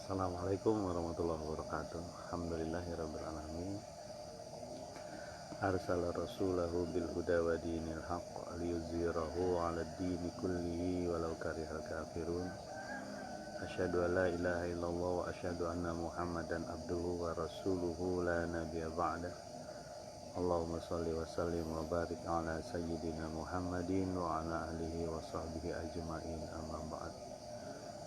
Assalamualaikum warahmatullahi wabarakatuh. Alhamdulillahirabbil alamin. Arsala rasulahu bil huda wa dinil haqq liyuzhirahu 'alad dini kullihi walau karihal kafirun. Asyhadu an la ilaha illallah wa asyhadu anna Muhammadan abduhu wa rasuluhu la nabiyya ba'dah. Allahumma shalli wa sallim wa barik ala sayyidina Muhammadin wa ala alihi wa sahbihi ajma'in, amma ba'd.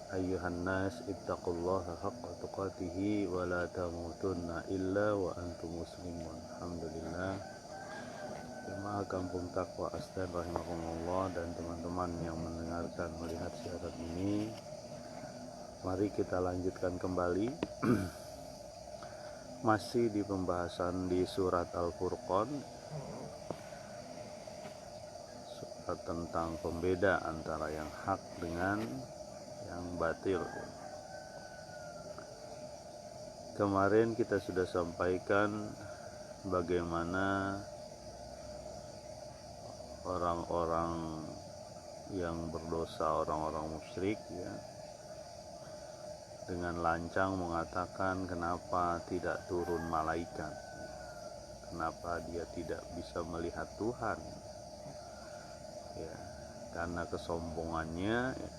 Ayyuhan nas ittaqullaha haqqa tuqatih wa la tamutunna illa wa antum muslimun. Alhamdulillah. Jemaah Kampung Taqwa Asdan rahimakumullah dan teman-teman yang mendengarkan melihat siaran ini, mari kita lanjutkan kembali masih di pembahasan di surat Al-Furqan, surat tentang pembeda antara yang hak dengan yang batil. Kemarin kita sudah sampaikan bagaimana orang-orang yang berdosa, orang-orang musyrik ya, dengan lancang mengatakan kenapa tidak turun malaikat, kenapa dia tidak bisa melihat Tuhan ya, karena kesombongannya ya,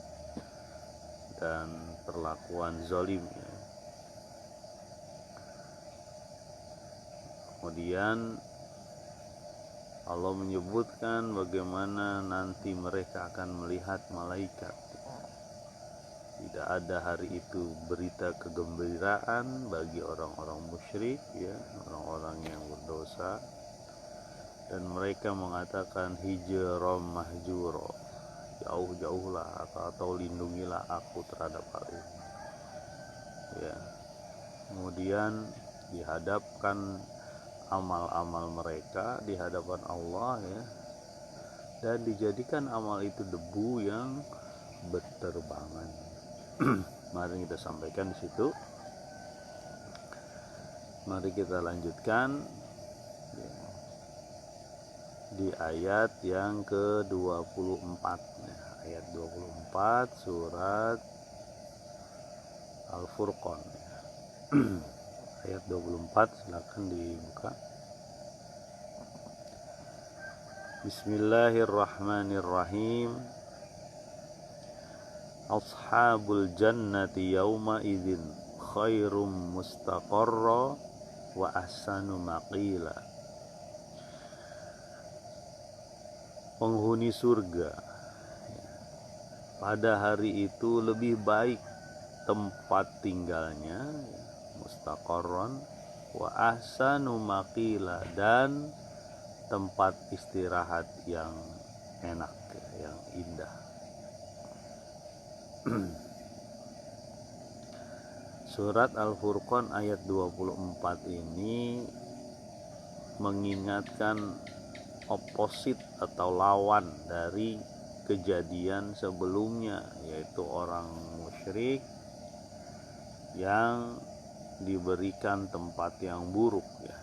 dan perlakuan zalim ya. Kemudian Allah menyebutkan bagaimana nanti mereka akan melihat malaikat. Tidak ada hari itu berita kegembiraan bagi orang-orang musyrik ya, orang-orang yang berdosa, dan mereka mengatakan hijram mahjuro, jauh-jauhlah atau lindungilah aku terhadap hal ini ya. Kemudian dihadapkan amal-amal mereka di hadapan Allah ya, dan dijadikan amal itu debu yang berterbangan. Mari kita sampaikan di situ. Mari kita lanjutkan ya, di ayat yang ke-24 ya, ayat 24 surat Al-Furqan ya. Ayat 24, silakan dibuka. Bismillahirrahmanirrahim. Ashabul jannati yawma idzin khairum mustaqarra wa ahsanu maqila. Penghuni surga pada hari itu lebih baik tempat tinggalnya, mustaqarran, wa ahsanu maqila, dan tempat istirahat yang enak, yang indah. Surat Al-Furqan ayat 24 ini mengingatkan oposit atau lawan dari kejadian sebelumnya, yaitu orang musyrik yang diberikan tempat yang buruk ya,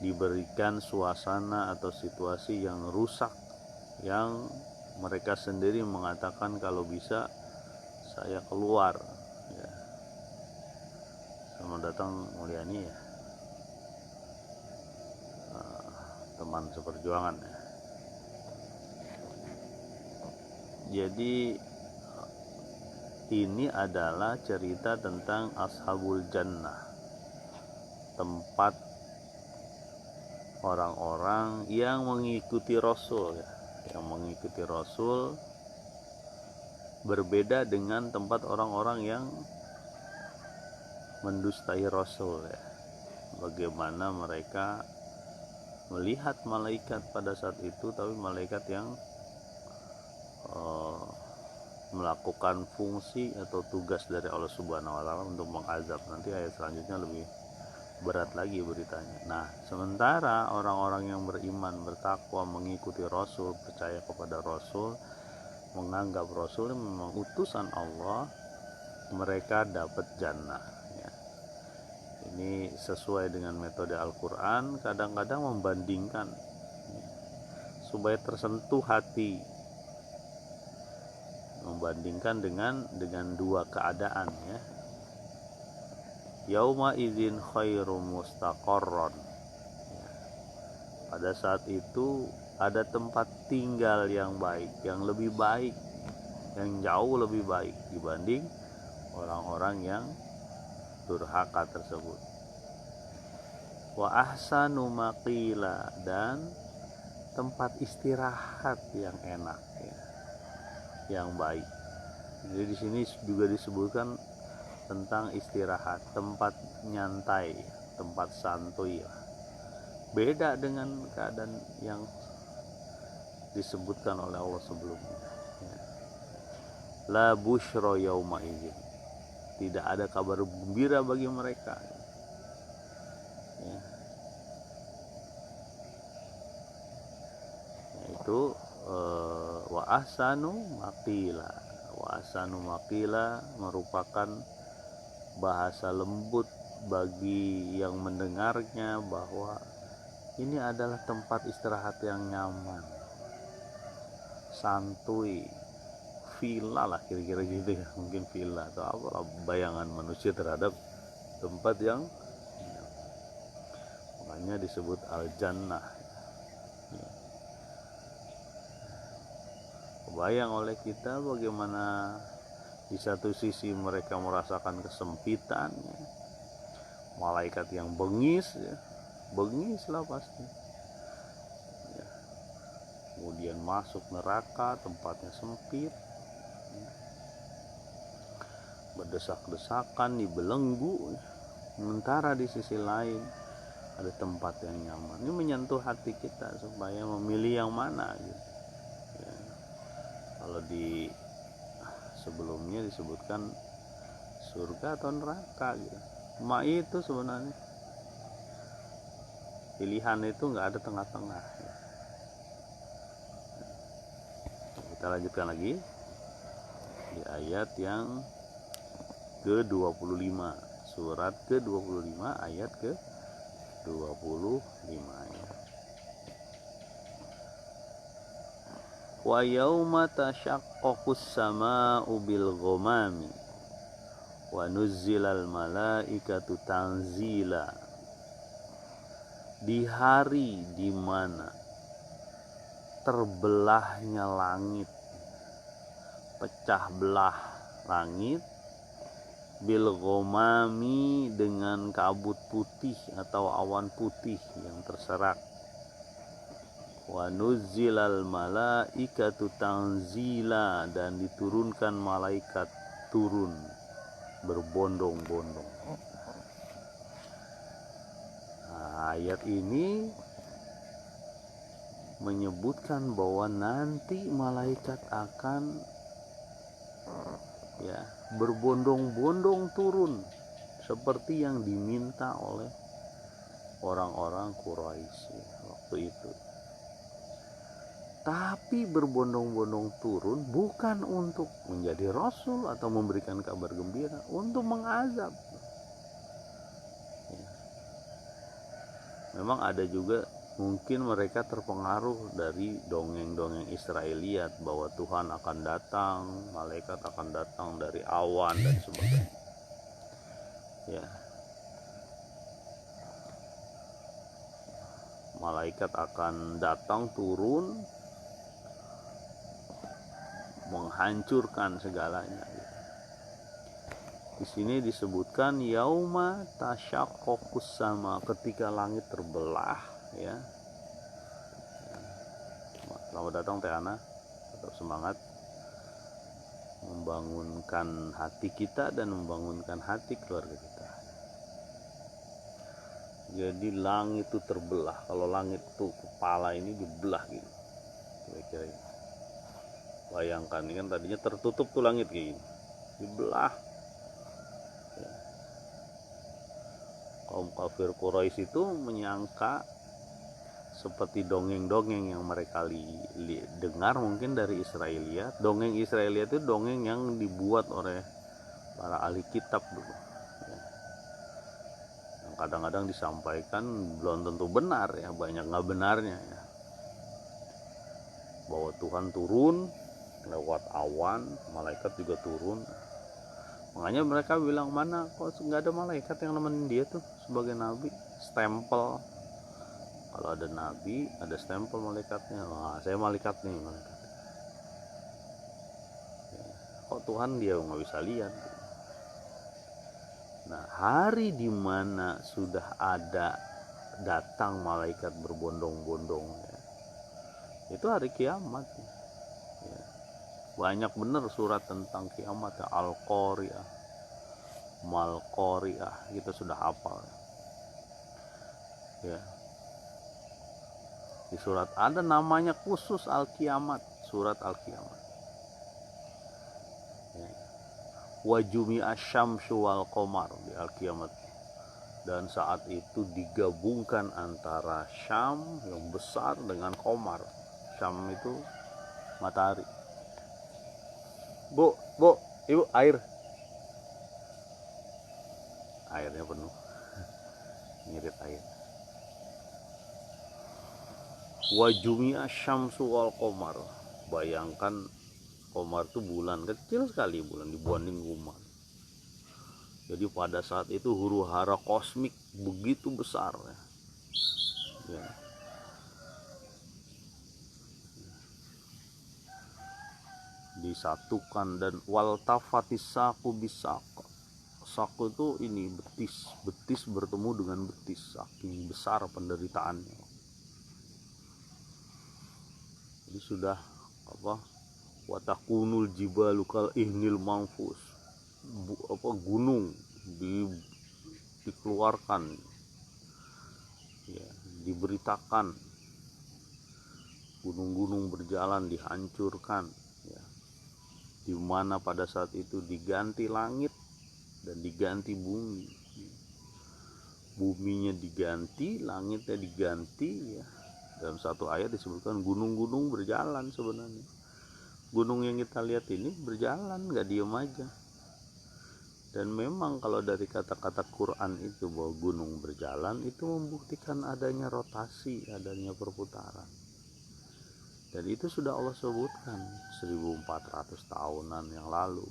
diberikan suasana atau situasi yang rusak, yang mereka sendiri mengatakan kalau bisa saya keluar ya. Selamat datang Mulyani ya, teman seperjuangan ya. Jadi ini adalah cerita tentang Ashabul Jannah, tempat orang-orang yang mengikuti Rasul ya, yang mengikuti Rasul, berbeda dengan tempat orang-orang yang mendustai Rasul ya. Bagaimana mereka melihat malaikat pada saat itu, tapi malaikat yang melakukan fungsi atau tugas dari Allah Subhanahu wa taala untuk mengazab. Nanti ayat selanjutnya lebih berat lagi beritanya. Nah, sementara orang-orang yang beriman, bertakwa, mengikuti Rasul, percaya kepada Rasul, menganggap Rasul memang utusan Allah, mereka dapat jannah ya. Ini sesuai dengan metode Al-Quran, kadang-kadang membandingkan ya, supaya tersentuh hati, membandingkan dengan dua keadaan ya. Yauma idzin khairum mustaqarron. Pada saat itu ada tempat tinggal yang baik, yang lebih baik, yang jauh lebih baik dibanding orang-orang yang durhaka tersebut. Wa ahsanu maqila, dan tempat istirahat yang enak ya, yang baik. Jadi di sini juga disebutkan tentang istirahat, tempat nyantai, tempat santuy. Beda dengan keadaan yang disebutkan oleh Allah sebelumnya. Ya. La busyra yauma idzin. Tidak ada kabar gembira bagi mereka. Ya. Yaitu wa ahsanu maqila. Wa ahsanu maqila merupakan bahasa lembut bagi yang mendengarnya bahwa ini adalah tempat istirahat yang nyaman, santuy, villa lah kira-kira gitu ya, mungkin villa atau apa bayangan manusia terhadap tempat yang makanya disebut al-jannah. Kebayang oleh kita bagaimana di satu sisi mereka merasakan kesempitan ya. Malaikat yang bengis ya. Bengis lah pasti ya. Kemudian masuk neraka, tempatnya sempit ya. Berdesak-desakan, dibelenggu ya. Sementara di sisi lain ada tempat yang nyaman. Ini menyentuh hati kita supaya memilih yang mana gitu ya. Kalau di sebelumnya disebutkan surga atau neraka gitu. Itu sebenarnya pilihan itu nggak ada tengah-tengah ya. Kita lanjutkan lagi di ayat yang ke-25, surat ke-25 ayat ke-25 ya. Wa yauma tashaqqaqus samaa'u bil ghamami wa nuzzilal malaikatu tanzila. Di hari di mana terbelahnya langit, pecah belah langit, bil ghamami dengan kabut putih atau awan putih yang terserak. Wa nuzzilal malaikatu tanzila, dan diturunkan malaikat turun berbondong-bondong. Nah, ayat ini menyebutkan bahwa nanti malaikat akan ya berbondong-bondong turun seperti yang diminta oleh orang-orang Quraisy waktu itu. Tapi berbondong-bondong turun bukan untuk menjadi rasul atau memberikan kabar gembira, untuk mengazab. Ya. Memang ada juga mungkin mereka terpengaruh dari dongeng-dongeng Israeliat bahwa Tuhan akan datang, malaikat akan datang dari awan dan sebagainya. Ya. Malaikat akan datang turun menghancurkan segalanya. Di sini disebutkan yauma tashaqqaqus sama, ketika langit terbelah ya. Selamat datang Teh Ana, tetap semangat membangunkan hati kita dan membangunkan hati keluarga kita. Jadi langit itu terbelah, kalau langit itu kepala ini dibelah gitu kira-kira. Bayangkan, ini kan tadinya tertutup tuh langit kayak gini, dibelah ya. Kaum kafir Quraisy itu menyangka seperti dongeng-dongeng yang mereka dengar mungkin dari Israeliat. Dongeng Israeliat itu dongeng yang dibuat oleh para ahli kitab dulu ya. Yang kadang-kadang disampaikan belum tentu benar ya, banyak nggak benarnya ya. Bahwa Tuhan turun lewat awan, malaikat juga turun. Makanya mereka bilang, mana kok nggak ada malaikat yang nemenin dia tuh sebagai nabi, stempel. Kalau ada nabi ada stempel malaikatnya. Wah, saya malaikat nih, malaikat. Ya, kok Tuhan dia nggak bisa lihat. Nah, hari dimana sudah ada datang malaikat berbondong-bondong, ya, itu hari kiamat. Ya. Banyak bener surat tentang kiamat, ya. Al-Qari'ah, Mal-Qari'ah, kita sudah hafal. Ya. Di surat ada namanya khusus Al-Kiamat, surat Al-Kiamat. Ya. Wa jumi'a syamsu wal qamar di Al-Kiamat. Dan saat itu digabungkan antara Syam yang besar dengan Qamar. Syam itu matahari. Bu, ibu, air. Airnya penuh. Ngirit air. Wa jumi'a syamsu wal qamar. Bayangkan Qamar itu bulan kecil sekali, bulan dibanding umat. Jadi pada saat itu huru hara kosmik begitu besar, ya. Disatukan dan waltafatis saku bisaq. Saku itu ini betis bertemu dengan betis, saking besar penderitaannya. Jadi sudah watakunul jibalu kal ihnil manfus. Gunung dikeluarkan, ya, diberitakan, gunung-gunung berjalan dihancurkan, ya, di mana pada saat itu diganti langit dan diganti bumi, buminya diganti, langitnya diganti, ya. Dalam satu ayat disebutkan gunung-gunung berjalan. Sebenarnya gunung yang kita lihat ini berjalan, nggak diem aja. Dan memang kalau dari kata-kata Quran itu bahwa gunung berjalan, itu membuktikan adanya rotasi, adanya perputaran. Dan itu sudah Allah sebutkan 1400 tahunan yang lalu,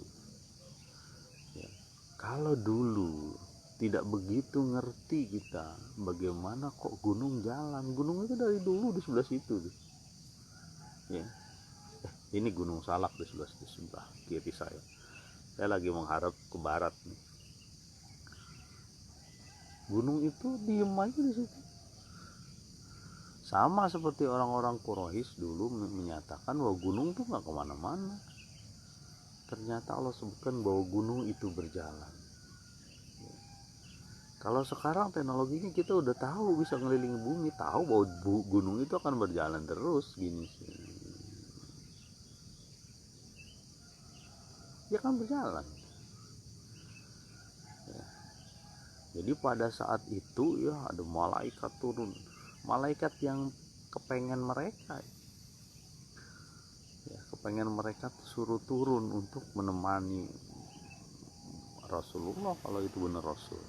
ya. Kalau dulu tidak begitu ngerti kita bagaimana kok gunung jalan. Gunung itu dari dulu di sebelah situ, ya. Ini Gunung Salak di sebelah kiri saya. Saya lagi mengharap ke barat nih. Gunung itu diem aja di situ. Sama seperti orang-orang Quraisy dulu menyatakan bahwa gunung itu nggak kemana-mana. Ternyata Allah sebutkan bahwa gunung itu berjalan. Kalau sekarang teknologinya kita udah tahu bisa ngelilingi bumi, tahu bahwa gunung itu akan berjalan terus gini sih. Ya kan berjalan. Ya. Jadi pada saat itu, ya, ada malaikat turun, malaikat yang kepengen mereka suruh turun untuk menemani Rasulullah, kalau itu benar Rasul.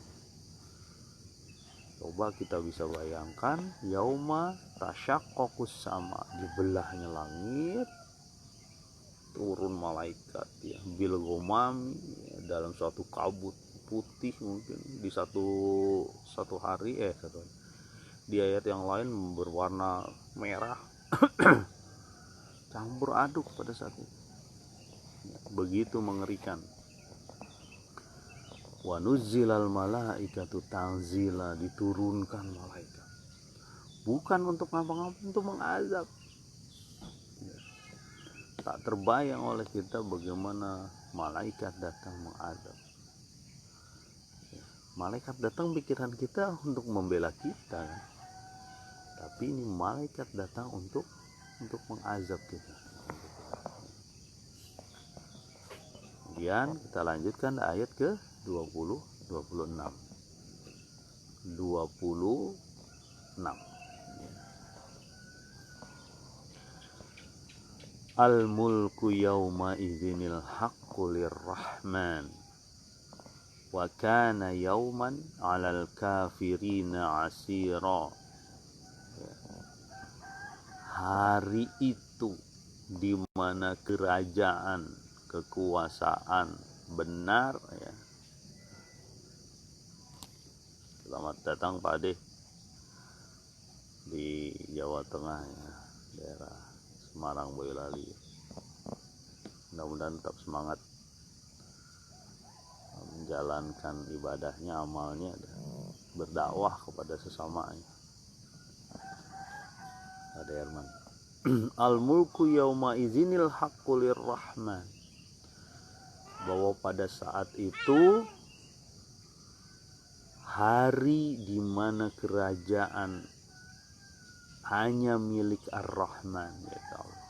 Coba kita bisa bayangkan, yauma tasyaqqaqus sama, dibelahnya langit, turun malaikat, ya, bil ghamam, ya, dalam suatu kabut putih, mungkin di satu hari, di ayat yang lain berwarna merah campur aduk pada saat itu, ya, begitu mengerikan. Wa nuzzilal malaikatu tanzila, diturunkan malaikat bukan untuk ngapa-ngapa, untuk mengazab. Tak terbayang oleh kita bagaimana malaikat datang mengazab. Malaikat datang pikiran kita untuk membela kita, tapi ini malaikat datang untuk mengazab kita. Kemudian kita lanjutkan ayat ke 26. Al-mulku yawma idzinil haqqu lirrahman wa kana yawman 'alal kafirina 'asira. Hari itu di mana kerajaan, kekuasaan benar ya. Selamat datang Pak Ade di Jawa Tengah ya, daerah Semarang Boyolali. Mudah-mudahan tetap semangat menjalankan ibadahnya, amalnya, dan berdakwah kepada sesamanya. Ada Herman. Al-mulku yauma izinil haqqul rahman. Bahwa pada saat itu hari di mana kerajaan hanya milik Ar-Rahman, ya Allah.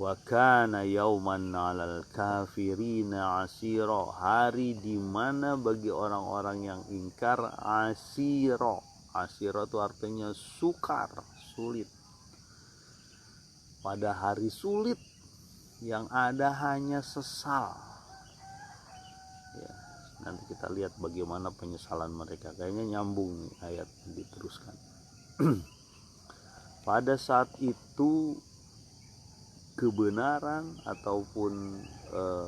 Wa kana yauman 'alal kafirina 'asira. Hari di mana bagi orang-orang yang ingkar asira. Asira itu artinya sukar, sulit. Pada hari sulit yang ada hanya sesal. Ya, nanti kita lihat bagaimana penyesalan mereka. Kayaknya nyambung nih ayat diteruskan. Pada saat itu kebenaran ataupun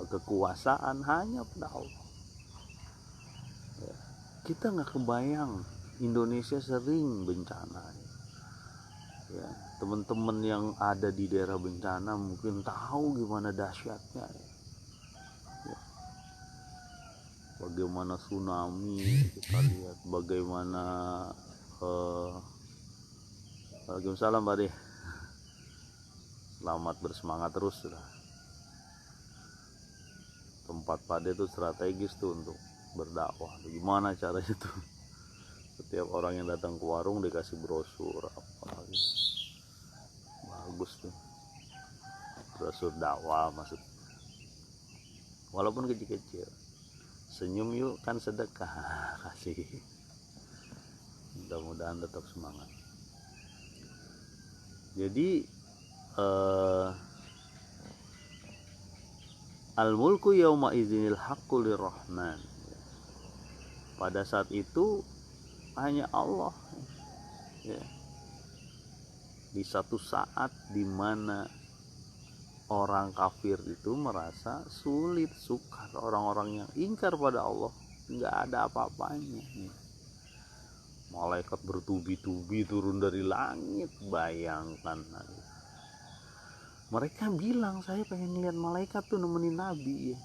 kekuasaan hanya pada Allah. Ya, kita nggak kebayang Indonesia sering bencana. Ya, teman-teman yang ada di daerah bencana mungkin tahu gimana dahsyatnya. Ya. Bagaimana tsunami kita lihat, bagaimana Waalaikumsalam Pak De. Selamat bersemangat terus sudah. Tempat Pak De itu strategis tuh untuk berdakwah. Gimana caranya tuh? Setiap orang yang datang ke warung dikasih brosur apa gitu. Bagus tuh. Brosur dakwah maksud. Walaupun kecil-kecil. Senyum yuk kan sedekah. Kasih. Mudah-mudahan tetap semangat. Jadi al-mulku yauma izinil haqqul rahman. Pada saat itu hanya Allah. Ya. Di satu saat di mana orang kafir itu merasa sulit, sukar, orang-orang yang ingkar pada Allah nggak ada apa-apanya. Malaikat bertubi-tubi turun dari langit, bayangkan. Mereka bilang saya pengen lihat malaikat tuh nemenin Nabi ya.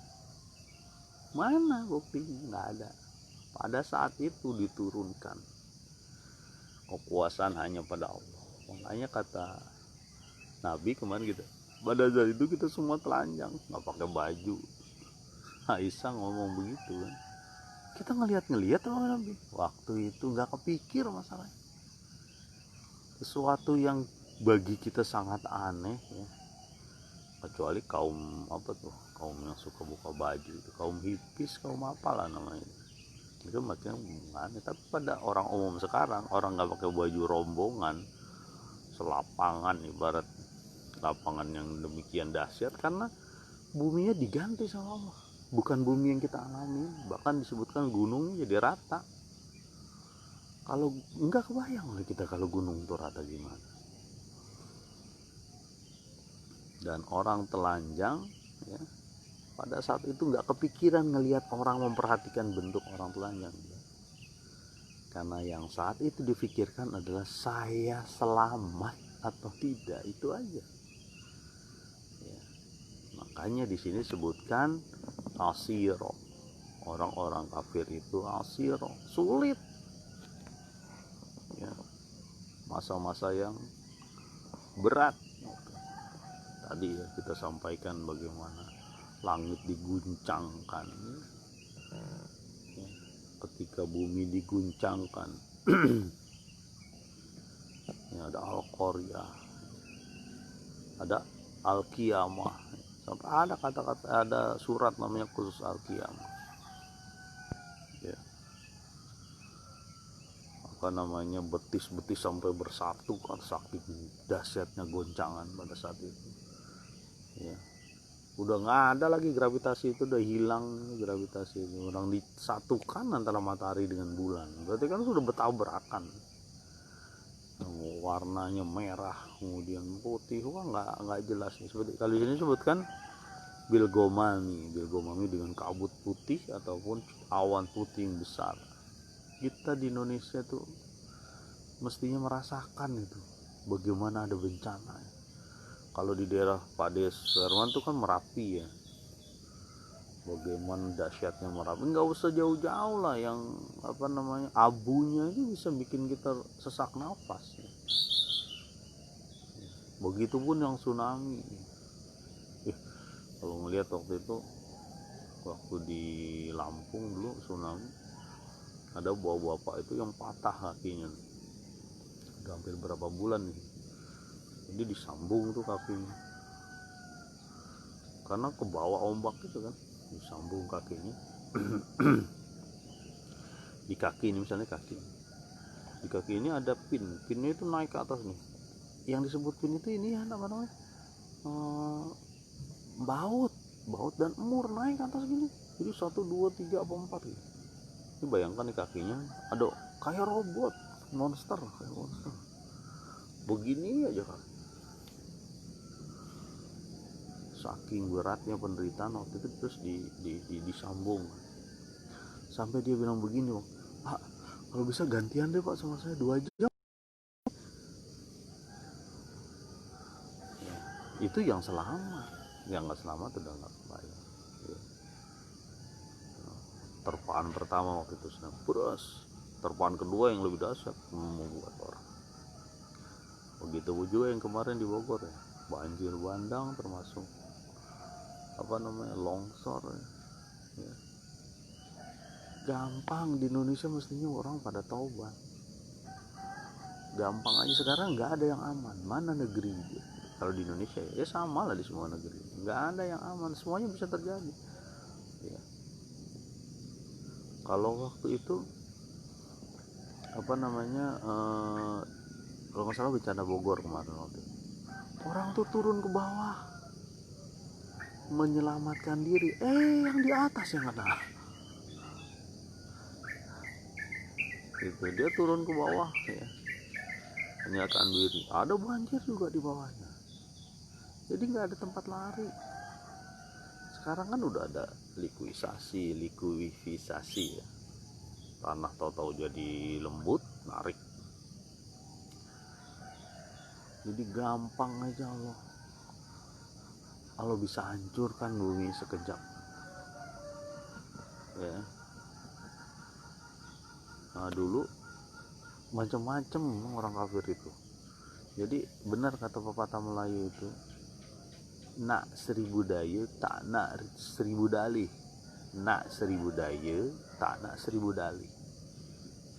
Mana buktinya? Nggak ada. Pada saat itu diturunkan kekuasaan hanya pada Allah. Makanya kata Nabi kemarin kita, pada saat itu kita semua telanjang, nggak pakai baju. Aisyah ngomong begitu kan. Kita ngelihat sama Nabi. Waktu itu nggak kepikir masalahnya. Sesuatu yang bagi kita sangat aneh ya. Kecuali kaum apa tuh, kaum yang suka buka baju itu, kaum hipis, kaum apalah namanya itu macam aneh. Tapi pada orang umum sekarang, orang nggak pakai baju rombongan selapangan, ibarat lapangan yang demikian dahsyat karena buminya diganti sama Allah, bukan bumi yang kita alami. Bahkan disebutkan gunungnya jadi rata. Kalau nggak kebayang oleh kita kalau gunung itu rata gimana. Dan orang telanjang ya, pada saat itu nggak kepikiran ngelihat orang memperhatikan bentuk orang telanjang ya. Karena yang saat itu difikirkan adalah saya selamat atau tidak, itu aja ya. Makanya di sini sebutkan asiro, orang-orang kafir itu asiro, sulit ya, masa-masa yang berat. Tadi ya kita sampaikan bagaimana langit diguncangkan ya, ketika bumi diguncangkan. Ya, ada al-qaryah, ada al-qiyamah, sampai ada kata-kata, ada surat namanya khusus al-qiyamah ya. Apa namanya, betis-betis sampai bersatu kan, saking dahsyatnya goncangan pada saat itu ya. Udah nggak ada lagi gravitasi, itu udah hilang gravitasi itu. Orang disatukan antara matahari dengan bulan, berarti kan sudah bertabrakan. warnanya merah kemudian putih, wah nggak jelas nih. Seperti kalau di sini sebutkan bilgomami dengan kabut putih ataupun awan putih yang besar. Kita di Indonesia tuh mestinya merasakan itu bagaimana ada bencana. Kalau di daerah Pak Des Herman tuh kan Merapi ya, bagaimana dahsyatnya Merapi. Nggak usah jauh-jauh lah, yang abunya itu bisa bikin kita sesak nafas ya. Begitupun yang tsunami. Kalau ngelihat waktu itu, waktu di Lampung dulu tsunami, ada bapak itu yang patah kakinya, udah hampir berapa bulan nih, jadi disambung tuh kakinya karena ke bawah ombak itu kan, disambung kakinya. Di kaki ini misalnya, di kaki ini ada pinnya itu naik ke atas nih, yang disebut pin itu ini ya namanya baut dan emur naik ke atas gini, jadi 1, 2, 3 apa 4 gitu. Ini bayangkan di kakinya ada kayak robot monster, begini aja kan. Saking beratnya penderitaan waktu itu, terus disambung sampai dia bilang begini, Pak, kalau bisa gantian deh Pak sama saya 2 jam. Itu yang selamat, yang nggak selamat udah nggak kebayang ya. Terpaan pertama waktu itu sedang beras, terpaan kedua yang lebih dahsyat membuat orang. Begitu juga yang kemarin di Bogor ya, banjir bandang termasuk longsor ya. Gampang di Indonesia, mestinya orang pada taubat, gampang aja. Sekarang nggak ada yang aman, mana negeri kalau di Indonesia ya sama lah, di semua negeri nggak ada yang aman, semuanya bisa terjadi ya. Kalau waktu itu kalau nggak salah bencana Bogor kemarin, waktu itu orang tuh turun ke bawah menyelamatkan diri, yang di atas yang kena itu, dia turun ke bawah ya, menyelamatkan diri. Ada banjir juga di bawahnya, jadi nggak ada tempat lari. Sekarang kan udah ada likuifaksi ya, tanah tahu-tahu jadi lembut, narik, jadi gampang aja Allah bisa hancurkan bumi sekejap ya. Nah dulu macam-macam orang kafir itu. Jadi benar kata pepatah Melayu itu, nak 1000 daya tak nak 1000 dalih, nak 1000 daya tak nak 1000 dalih.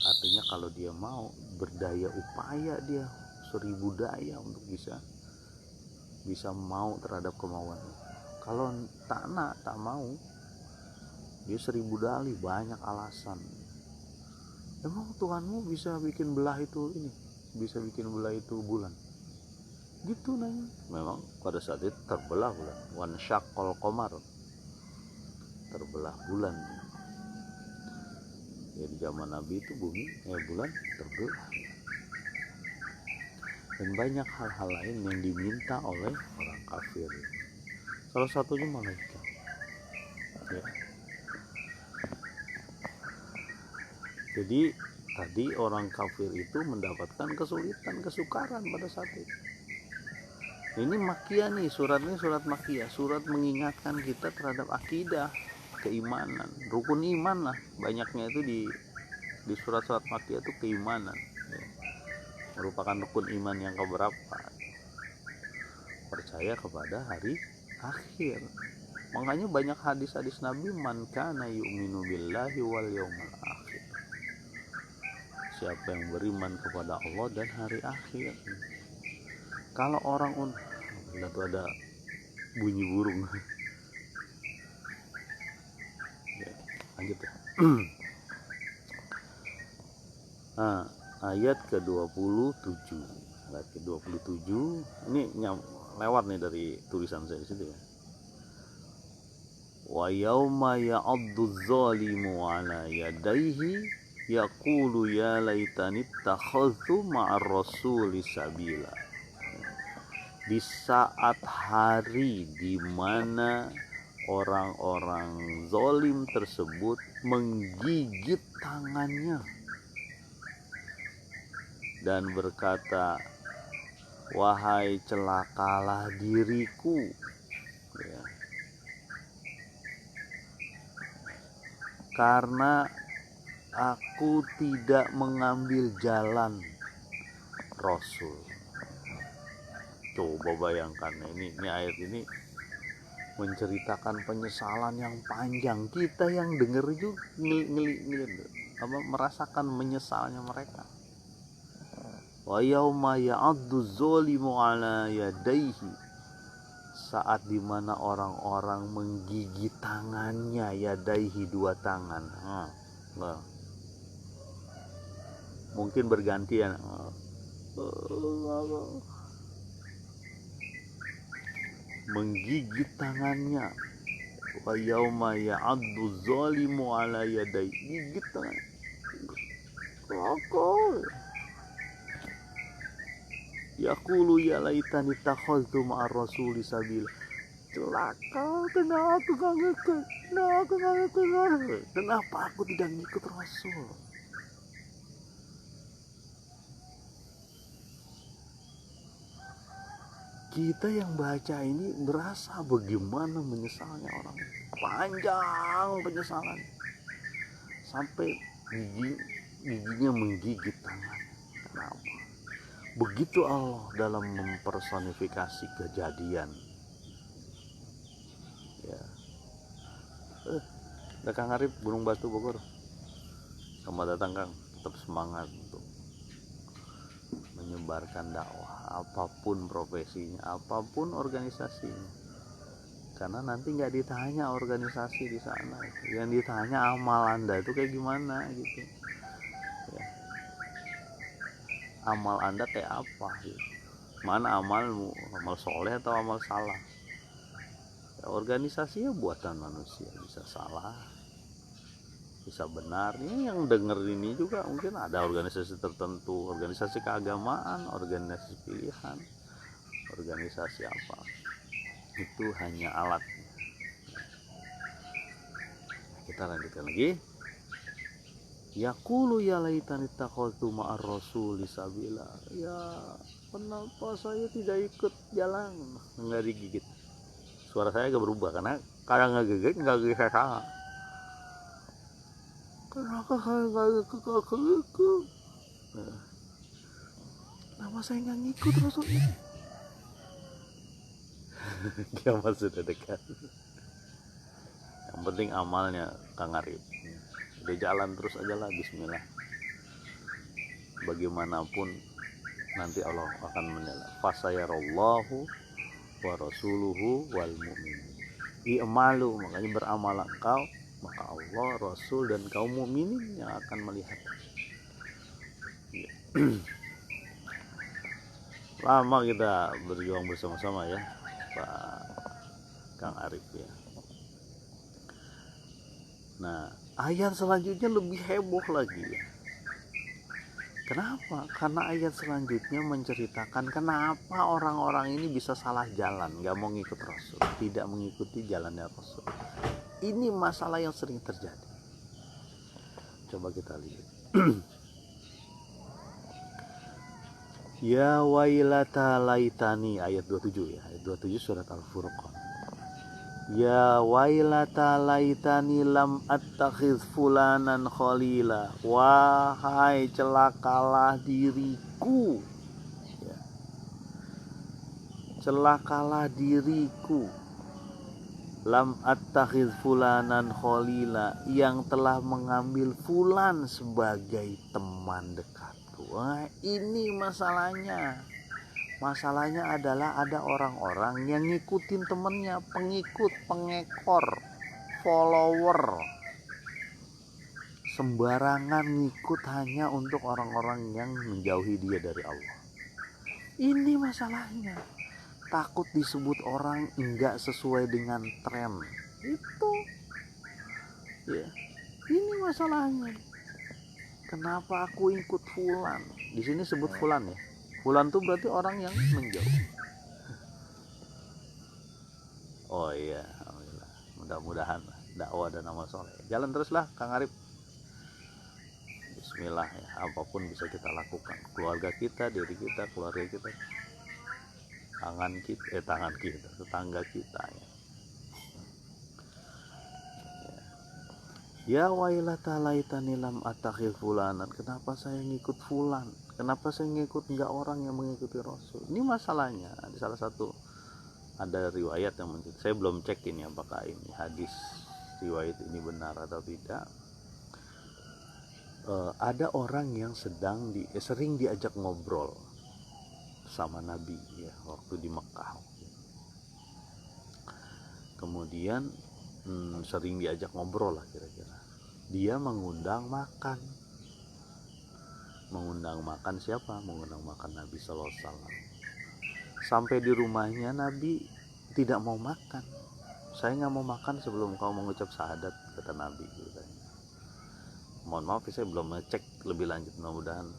Artinya kalau dia mau berdaya upaya, dia 1000 daya untuk bisa mau terhadap kemauan. Kalau tak mau, dia 1000 dalih, banyak alasan. Emang Tuhanmu bisa bikin belah itu bulan gitu nanya. Memang pada saat itu terbelah bulan, wan syaqqal qamar, terbelah bulan ya. Di zaman Nabi itu bulan terbelah. Dan banyak hal-hal lain yang diminta oleh orang kafir, salah satunya malaikat ya. Jadi tadi orang kafir itu mendapatkan kesulitan, kesukaran pada saat itu. Ini Makkiyah nih, surat Makkiyah, surat mengingatkan kita terhadap akidah, keimanan, rukun iman lah. Banyaknya itu di surat-surat Makkiyah itu keimanan ya. Merupakan rukun iman yang keberapa? Percaya kepada hari akhir. Makanya banyak hadis-hadis Nabi, man kana yu'minu billahi wal yawmal akhir, siapa yang beriman kepada Allah dan hari akhir. Kalau orang tuh ada bunyi burung ya, lanjut ya. Nah, ayat ke-27 ini lewat nih dari tulisan saya di situ ya. Wa yauma ya'addu dzalimu ala yadayhi yaqulu ya laitani takhadhu ma'ar rasuli sabila. Di saat hari di mana orang-orang zalim tersebut menggigit tangannya dan berkata, wahai celakalah diriku, ya. Karena aku tidak mengambil jalan Rasul. Coba bayangkan, ini ayat ini menceritakan penyesalan yang panjang. Kita yang dengar itu merasakan menyesalnya mereka. Wa yauma ya'addu dzalimu ala yadayhi, saat dimana orang-orang menggigit tangannya, yadaihi dua tangan. Mungkin bergantian. Menggigit tangannya. Wa yauma ya'addu dzalimu ala yadayhi, gigit tangan. Yaqulu ya laitani takhadtu ma'ar rasuli sabila. Celaka, kenapa aku tidak ngikut Rasul? Kita yang baca ini merasa bagaimana menyesalnya orang. Panjang penyesalan sampai giginya menggigit tangan. Kenapa? Begitu Allah dalam mempersonifikasi kejadian. Ya. Kang Arif, Gunung Batu, Bogor. Selamat datang Kang. Tetap semangat untuk menyebarkan dakwah, apapun profesinya, apapun organisasinya. Karena nanti nggak ditanya organisasi di sana, yang ditanya amal Anda itu kayak gimana gitu. Ya. Amal Anda kayak apa? Gitu. Mana amalmu, amal soleh atau amal salah? Ya, organisasinya buatan manusia, bisa salah, bisa benar. Ini yang denger ini juga mungkin ada organisasi tertentu, organisasi keagamaan, organisasi pilihan, organisasi apa, itu hanya alat. Kita lanjutkan lagi. Yaqulu ya laitani takhadtu ma'ar rasuli sabila. Ya, kenapa saya tidak ikut jalan? Enggak digigit. Suara saya agak berubah karena kadang ngegigit enggak bisa salah. Kenapa saya enggak ikut? Kenapa saya enggak ngikut Rasul ini? Kiamat sudah dekat. Yang penting amalnya Kang Arif. Udah jalan terus aja lah, bismillah. Bagaimanapun nanti Allah akan menilai. Fasayarallahu wa rasuluhu wal mu'min. I'malu, makanya beramal engkau, maka Allah, Rasul dan kaum mukminin yang akan melihat. Lama kita berjuang bersama-sama ya Pak Kang Arif ya. Nah, ayat selanjutnya lebih heboh lagi ya. Kenapa? Karena ayat selanjutnya menceritakan kenapa orang-orang ini bisa salah jalan, gak mau ngikut Rasul, tidak mengikuti jalannya Rasul. Ini masalah yang sering terjadi. Coba kita lihat. Ya wailata laitani, ayat 27 ya, ayat 27 surat Al-Furqan. Ya wailata laitani lam attakhiz fulanan khalila. Wahai celakalah diriku ya. Celakalah diriku, lam attakhiz fulanan khalila, yang telah mengambil fulan sebagai teman dekatku. Wah, ini masalahnya. Masalahnya adalah ada orang-orang yang ngikutin temennya, pengikut, pengekor, follower, sembarangan ngikut hanya untuk orang-orang yang menjauhi dia dari Allah. Ini masalahnya. Takut disebut orang enggak sesuai dengan tren. Itu ya, ini masalahnya. kenapa aku ikut fulan? Di sini sebut fulan ya. Fulan tuh berarti orang yang menjauh. Oh iya, alhamdulillah. Mudah-mudahan dakwah dan amal soleh. Jalan teruslah Kang Arif. Bismillah ya, apapun bisa kita lakukan. Keluarga kita, diri kita, keluarga kita, tangan kita, tetangga kita ya. Ya wailata laitani lam atakhi fulanan. Kenapa saya ngikut fulan? Kenapa saya ngikut enggak orang yang mengikuti Rasul? Ini masalahnya. Ada salah satu, ada riwayat yang menceritakan. Saya belum cek ini apakah ini hadis riwayat ini benar atau tidak. Ada orang yang sering diajak ngobrol sama Nabi ya waktu di Mekah. Kemudian sering diajak ngobrol lah kira-kira. Dia mengundang makan siapa? Mengundang makan Nabi Sallallahu Alaihi Wasallam. Sampai di rumahnya Nabi tidak mau makan. Saya nggak mau makan sebelum kau mengucap syahadat, kata Nabi. Mohon maaf saya belum ngecek lebih lanjut, mudah-mudahan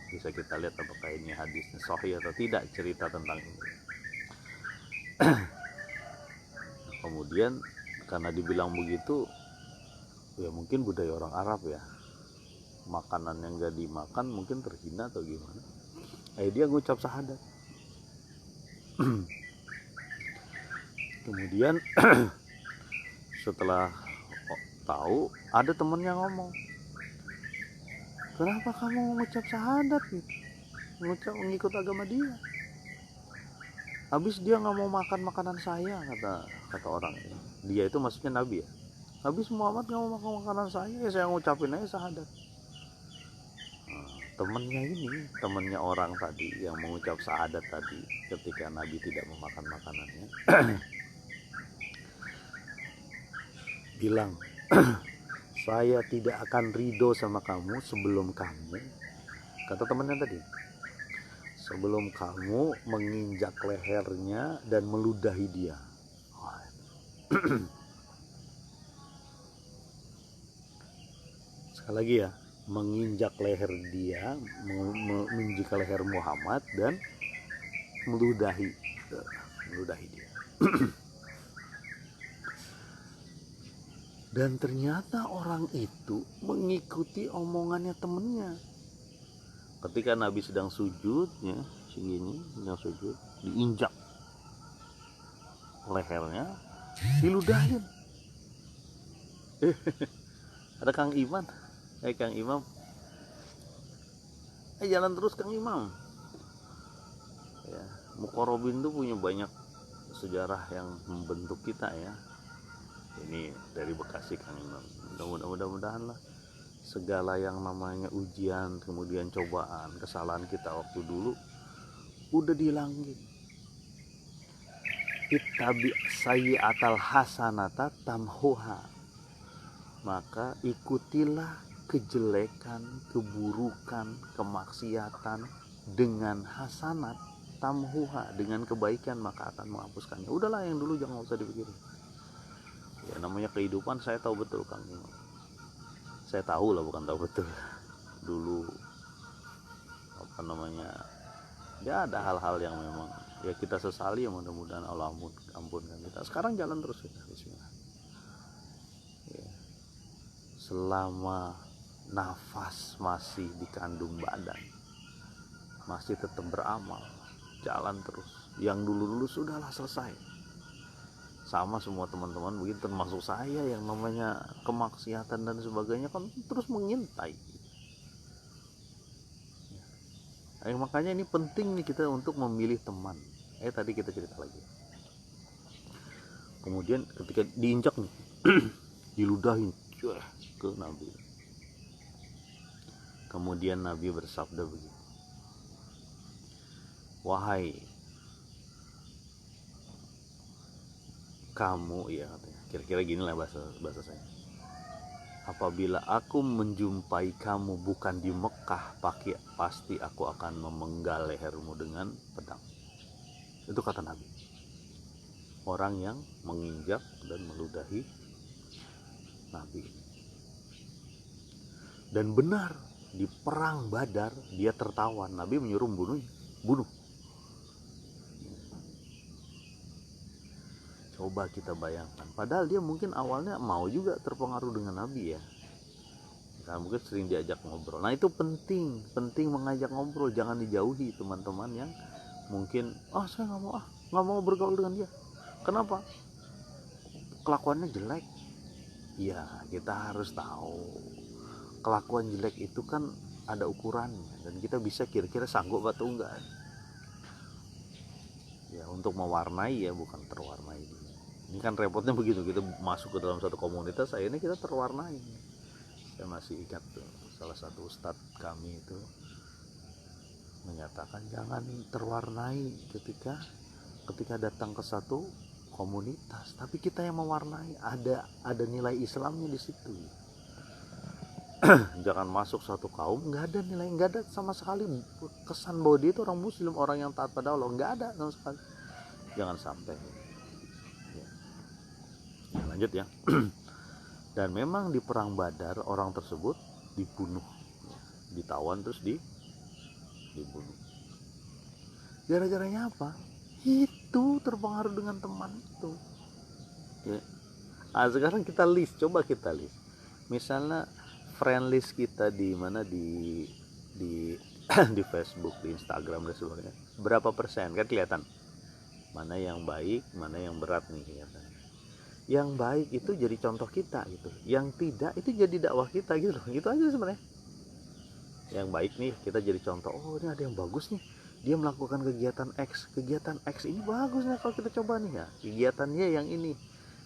bisa kita lihat apakah ini hadisnya sahih atau tidak cerita tentang ini. Kemudian karena dibilang begitu, ya mungkin budaya orang Arab ya, makanan yang gak dimakan mungkin terhina atau gimana. Dia ngucap syahadat. Kemudian setelah tahu, ada temennya ngomong, kenapa kamu mengucap syahadat gitu, mengikut agama dia? Habis dia nggak mau makan makanan saya, kata orang ini. Dia itu maksudnya Nabi ya. Habis Muhammad nggak mau makan makanan saya ngucapin aja syahadat. Temennya orang tadi yang mengucap syahadat tadi, ketika Nabi tidak memakan makanannya, bilang, saya tidak akan ridho sama kamu sebelum kamu, kata temannya tadi, sebelum kamu menginjak lehernya dan meludahi dia. Sekali lagi ya, menginjak leher dia, menginjak leher Muhammad dan meludahi dia. Dan ternyata orang itu mengikuti omongannya temennya. Ketika Nabi sedang sujud ya, sedang sujud, diinjak lehernya, diludahin. Ada Kang Iman, Kang Imam, jalan terus Kang Imam. Ya, Muqarrabin tuh punya banyak sejarah yang membentuk kita ya. Ini dari Bekasi Kang Imam. Mudah-mudahan lah segala yang namanya ujian, kemudian cobaan, kesalahan kita waktu dulu udah dihilangin. Ittabi sayyi'atal hasanata tamhuha. Maka ikutilah kejelekan, keburukan, kemaksiatan dengan hasanat tamhuha, dengan kebaikan maka akan menghapuskannya. Udahlah yang dulu jangan usah dipikirin. Ya namanya kehidupan saya tahu betul Kang Imam. Saya tahu lah, bukan tahu betul. Dulu ya ada hal-hal yang memang ya kita sesali, ya mudah-mudahan Allah ampunkan kita. Sekarang jalan terus ya, bismillah. Ya. Selama nafas masih dikandung badan, masih tetap beramal, jalan terus. Yang dulu sudahlah selesai. Sama semua teman-teman begitu, termasuk saya yang namanya kemaksiatan dan sebagainya kan terus mengintai. Makanya ini penting nih kita untuk memilih teman. Tadi kita cerita lagi. Kemudian ketika diinjak nih, diludahin ke Nabi. Kemudian Nabi bersabda begitu, wahai kamu, ya katanya, kira-kira gini lah bahasa saya, apabila aku menjumpai kamu bukan di Mekah, pasti aku akan memenggal lehermu dengan pedang. Itu kata Nabi. Orang yang menginjak dan meludahi Nabi. Dan benar, di perang Badar dia tertawan, Nabi menyuruh bunuh. Coba kita bayangkan, padahal dia mungkin awalnya mau juga terpengaruh dengan Nabi ya. Nah, mungkin sering diajak ngobrol. Nah itu penting mengajak ngobrol, jangan dijauhi teman-teman yang mungkin saya nggak mau bergaul dengan dia. Kenapa? Kelakuannya jelek. Ya kita harus tahu kelakuan jelek itu kan ada ukurannya, dan kita bisa kira-kira sanggup atau enggak ya untuk mewarnai ya, bukan terwarnai. Ini kan repotnya begitu, kita masuk ke dalam satu komunitas akhirnya kita terwarnai. Saya masih ingat tuh, salah satu ustadz kami itu menyatakan jangan terwarnai ketika datang ke satu komunitas, tapi kita yang mewarnai, ada nilai Islamnya di situ. Jangan masuk satu kaum nggak ada nilai, nggak ada sama sekali kesan bahwa dia itu orang muslim, orang yang taat pada Allah, nggak ada sama sekali. Jangan sampai ya. Lanjut ya. Dan memang di perang Badar orang tersebut dibunuh, ditawan terus dibunuh. Gara-garanya apa? Itu terpengaruh dengan teman itu ya. Sekarang kita list, coba kita list misalnya friend list kita di mana, di di Facebook, di Instagram dan sebagainya, berapa persen kan kelihatan mana yang baik, mana yang berat nih kelihatan. Yang baik itu jadi contoh kita gitu, yang tidak itu jadi dakwah kita gitu loh, gitu aja sebenarnya. Yang baik nih kita jadi contoh, ini ada yang bagus nih, dia melakukan kegiatan X ini bagus nih kalau kita coba nih ya, kegiatan Y yang ini,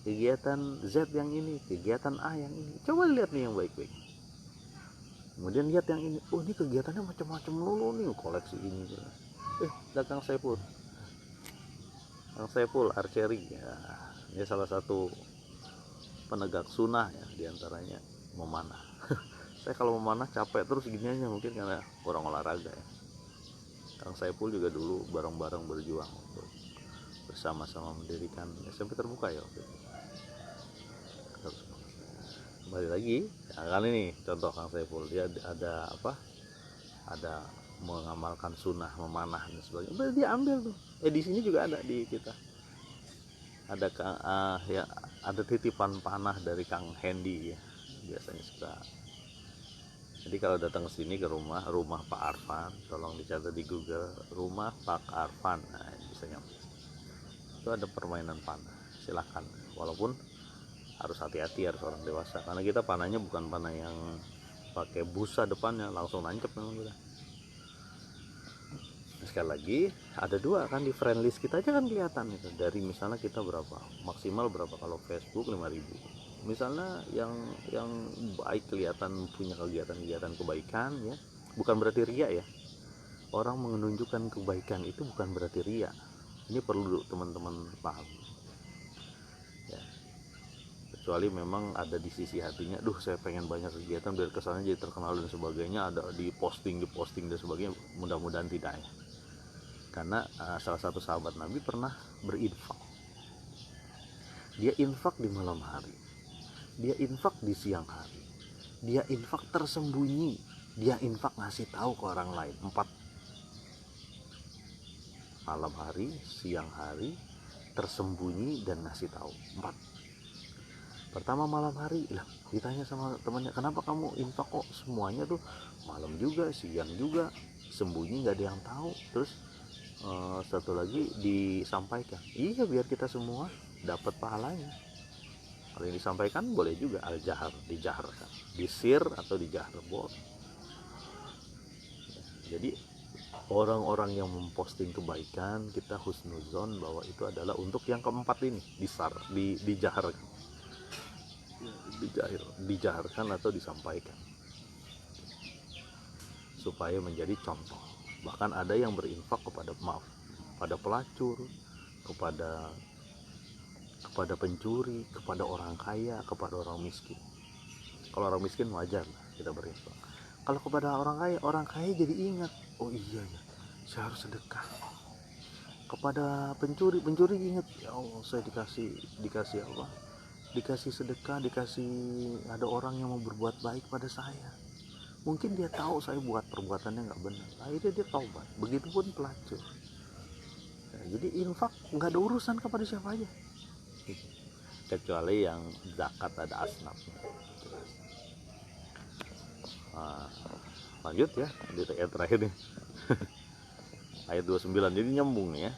kegiatan Z yang ini, kegiatan A yang ini, coba lihat nih yang baik-baik. Kemudian lihat yang ini, ini kegiatannya macam-macam lulu nih, koleksi ini. Kang Saiful archery ya, ini salah satu penegak sunnah ya, diantaranya memanah. Saya kalau memanah capek terus gini aja, mungkin karena kurang olahraga ya. Kang Saiful juga dulu bareng-bareng berjuang untuk bersama-sama mendirikan SMP terbuka ya waktu itu. Kembali lagi kali ini contoh Kang Saiful, dia ada mengamalkan sunnah, memanah dan sebagainya. Berarti dia ambil tuh. Di sini juga ada di kita. Ada ada titipan panah dari Kang Hendy ya. Biasanya suka. Jadi kalau datang ke sini ke rumah Pak Arfan, tolong dicatat di Google, rumah Pak Arfan. Nah, bisa nyampe. Itu ada permainan panah. Silakan. Walaupun harus hati-hati, harus orang dewasa, karena kita panahnya bukan panah yang pakai busa depannya, langsung nancep memang kita. Sekali lagi ada dua kan di friend list kita aja kan kelihatan itu, dari misalnya kita berapa maksimal berapa, kalau Facebook 5.000 misalnya, yang baik kelihatan punya kegiatan kebaikan ya, bukan berarti ria ya. Orang menunjukkan kebaikan itu bukan berarti ria, ini perlu teman-teman paham ya. Kecuali memang ada di sisi hatinya, saya pengen banyak kegiatan biar kesannya jadi terkenal dan sebagainya, ada di posting dan sebagainya. Mudah-mudahan tidak ya. Karena salah satu sahabat Nabi pernah berinfak. Dia infak di malam hari, dia infak di siang hari, dia infak tersembunyi, dia infak ngasih tahu ke orang lain. 4, malam hari, siang hari, tersembunyi dan ngasih tahu. 4. Pertama malam hari, ditanya sama temannya, kenapa kamu infak kok semuanya tuh malam juga, siang juga, sembunyi nggak ada yang tahu. Terus satu lagi disampaikan, iya biar kita semua dapat pahalanya. Kalau yang disampaikan boleh juga al-jahar, dijaharkan, disir atau dijahar boleh. Jadi orang-orang yang memposting kebaikan, kita husnuzon bahwa itu adalah untuk yang keempat ini, dijaharkan, dijaharkan atau disampaikan, supaya menjadi contoh. Bahkan ada yang berinfak pada pelacur, kepada pencuri, kepada orang kaya, kepada orang miskin. Kalau orang miskin wajar lah kita berinfak. Kalau kepada orang kaya jadi ingat, oh iya ya, saya harus sedekah. Kepada pencuri ingat, ya Allah, saya dikasih apa? Dikasih sedekah, ada orang yang mau berbuat baik pada saya. Mungkin dia tahu saya buat perbuatannya nggak benar, akhirnya dia taubat. Begitupun pelacur. Nah, jadi infak nggak ada urusan kepada siapa aja, kecuali yang zakat ada asnafnya. Nah, lanjut ya di ayat terakhir nih. Ayat 29, jadi nyambung nih ya.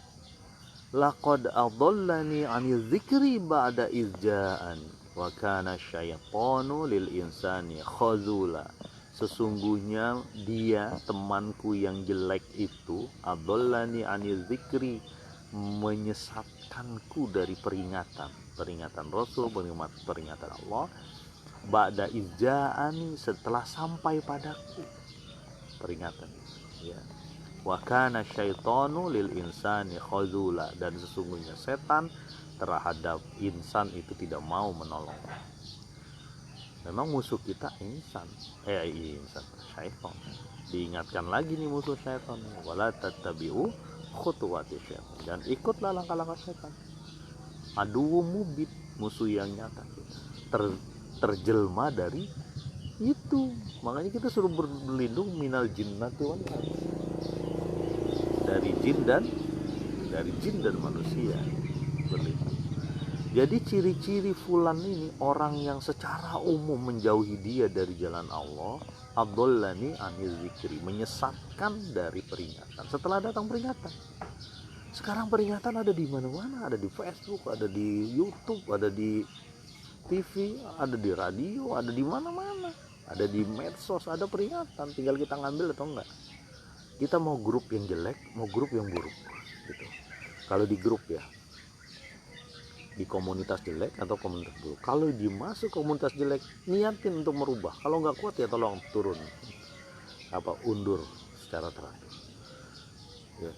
Laqad adallani 'anil dzikri ba'da izja'an wa kana syaitanu lil insani khazula. Sesungguhnya dia, temanku yang jelek itu, adallani 'anil dzikri, menyesatkanku dari peringatan Rasul, peringatan Allah, ba'da izja'ani, setelah sampai padaku peringatan, ya. Wa kana syaitanu lil insani khazula, dan sesungguhnya setan terhadap insan itu tidak mau menolong. Memang musuh kita insan, syaitan. Diingatkan lagi nih musuh syaitan, wala tattabi'u khutuwati syaitan, dan ikutlah langkah-langkah syaitan. Aduwwu mubin, musuh yang nyata, terjelma dari itu. Makanya kita suruh berlindung minal jinnati wal ins, dari jin dan manusia, berlindung. Jadi ciri-ciri fulan ini orang yang secara umum menjauhi dia dari jalan Allah, adallani anil zikri, menyesatkan dari peringatan. Setelah datang peringatan, sekarang peringatan ada di mana-mana, ada di Facebook, ada di YouTube, ada di TV, ada di radio, ada di mana-mana, ada di medsos, ada peringatan. Tinggal kita ngambil atau enggak. Kita mau grup yang jelek, mau grup yang buruk gitu. Kalau di grup ya, di komunitas jelek atau komunitas buruk. Kalau dimasuk komunitas jelek, niatin untuk merubah. Kalau nggak kuat ya tolong turun, undur secara teratur, ya.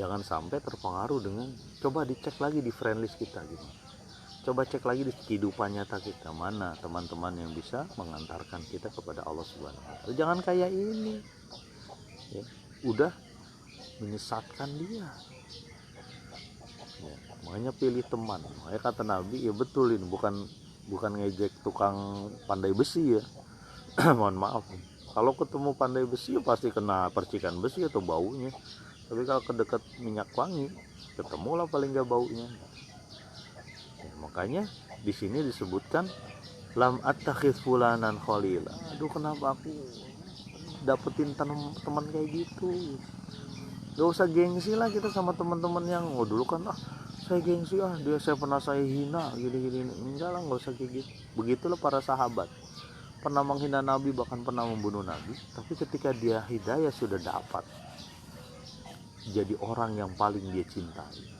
Jangan sampai terpengaruh dengan, coba dicek lagi di friend list kita gitu. Coba cek lagi di kehidupan nyata kita, mana teman-teman yang bisa mengantarkan kita kepada Allah Subhanahu wa Ta'ala. Jangan kayak ini, ya, udah menyesatkan dia, ya. Makanya pilih teman. Makanya kata Nabi, ya betul ini, bukan ngejek tukang pandai besi ya. Mohon maaf, kalau ketemu pandai besi ya pasti kena percikan besi atau baunya. Tapi kalau kedekat minyak wangi, ketemulah paling nggak baunya. Ya, makanya di sini disebutkan lam attakhiz fulanan khalila. Aduh, kenapa aku dapetin teman kayak gitu? Gak usah gengsi lah kita sama teman-teman yang dulu kan saya gengsi, saya pernah saya hina gini-gini. Enggak lah, gak usah kayak gitu. Begitulah para sahabat, pernah menghina Nabi, bahkan pernah membunuh Nabi, tapi ketika dia hidayah sudah dapat, jadi orang yang paling dia cintai.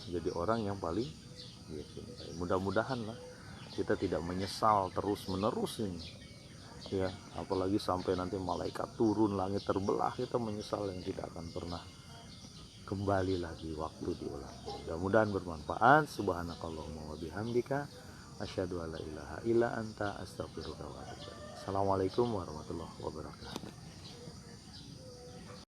Jadi orang yang paling dia cintai. Mudah-mudahan lah kita tidak menyesal terus menerus ini, ya. Apalagi sampai nanti malaikat turun, langit terbelah, kita menyesal yang tidak akan pernah kembali lagi waktu diulang. Mudah-mudahan bermanfaat. Subhanakallahumma wa bihamdika, asyhadu alla ilaha illa anta, astaghfiruka wa atubu ilaik. Assalamualaikum warahmatullahi wabarakatuh.